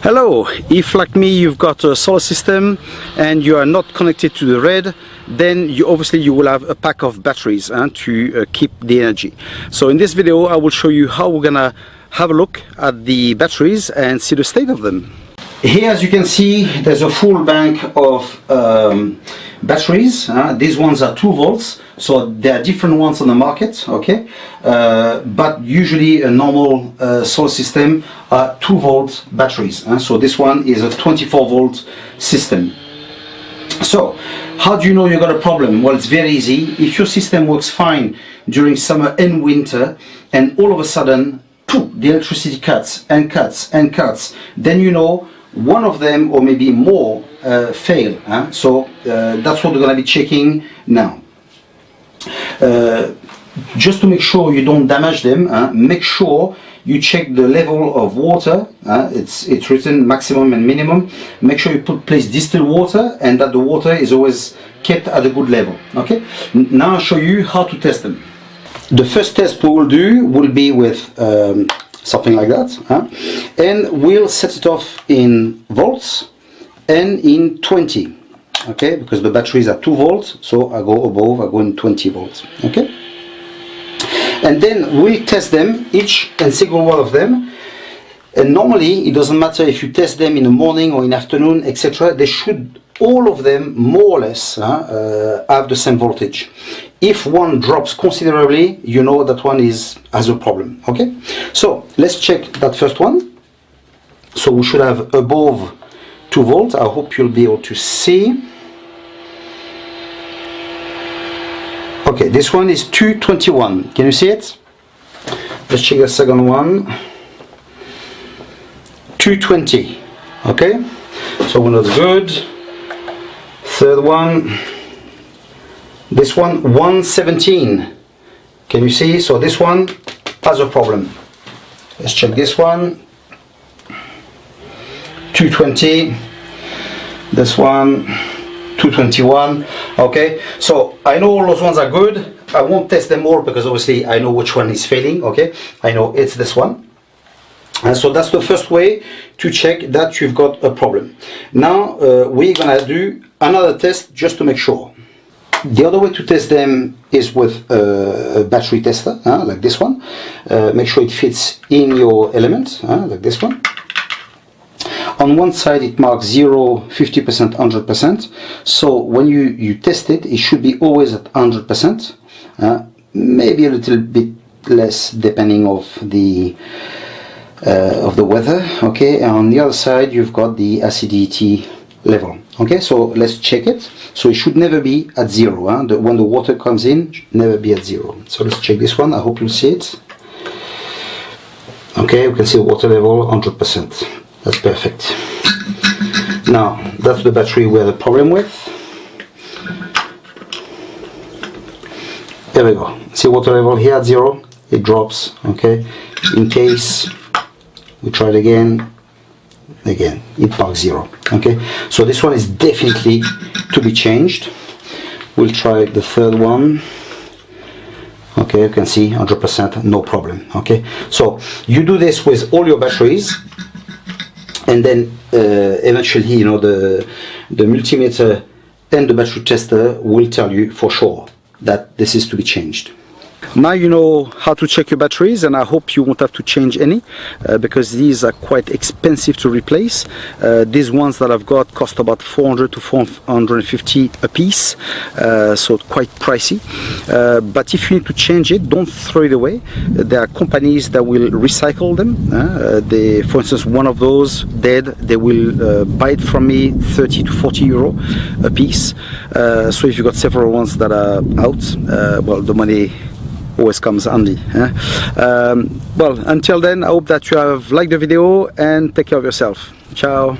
Hello, if like me you've got a solar system and you are not connected to the grid, then you will have a pack of batteries to keep the energy. So in this video I will show you how we're gonna have a look at the batteries and see the state of them. Here, as you can see, there's a full bank of batteries. These ones are 2 volts, so there are different ones on the market, okay? But usually a normal solar system are 2 volt batteries. So this one is a 24 volt system. So how do you know you got a problem? Well, it's very easy. If your system works fine during summer and winter, and all of a sudden the electricity cuts and cuts and cuts, then you know one of them or maybe more fail. So that's what we're going to be checking now. Just to make sure you don't damage them, make sure you check the level of water. It's written maximum and minimum. Make sure you place distilled water and that the water is always kept at a good level. Okay. Now I'll show you how to test them. The first test we will do will be with something like that, and we'll set it off in volts and in 20, okay, because the batteries are 2 volts, so I go above, I go in 20 volts, okay. And then we'll test them, each and single one of them, and normally it doesn't matter if you test them in the morning or in afternoon, etc. They should all of them more or less have the same voltage. If one drops considerably, you know that one has a problem. Okay, so let's check that first one. So we should have above 2 volts. I hope you'll be able to see. Okay, this one is 221. Can you see it? Let's check the second one. 220. Okay, so one is good. Third one, this one 117. Can you see? So this one has a problem. Let's check this one. 220. This one 221. Okay, so I know all those ones are good. I won't test them all because obviously I know which one is failing. Okay, I know it's this one. And so that's the first way to check that you've got a problem. Now we're gonna do another test just to make sure. The other way to test them is with a battery tester, like this one. Make sure it fits in your element, like this one. On one side it marks 0, 50%, 100%. So when you test it, it should be always at 100%. Maybe a little bit less depending of the weather. Okay, and on the other side you've got the acidity level. Okay, so let's check it. So it should never be at 0. When the water comes in, it should never be at 0. So let's check this one. I hope you see it. Okay, you can see the water level 100%. That's perfect. Now that's the battery we had a problem with. There we go. See water level here at 0. It drops. Okay, in case we try it again, it marks 0. Okay, so this one is definitely to be changed. We'll try the third one. Okay, you can see 100%, no problem. Okay, so you do this with all your batteries, and then eventually, you know, the multimeter and the battery tester will tell you for sure that this is to be changed. Now you know how to check your batteries, and I hope you won't have to change any because these are quite expensive to replace. These ones that I've got cost about 400 to 450 a piece, so quite pricey. But if you need to change it, don't throw it away. There are companies that will recycle them. For instance, one of those dead, they will buy it from me 30 to 40 euro a piece. So if you've got several ones that are out, well, the money always comes handy. Well, until then, I hope that you have liked the video and take care of yourself. Ciao.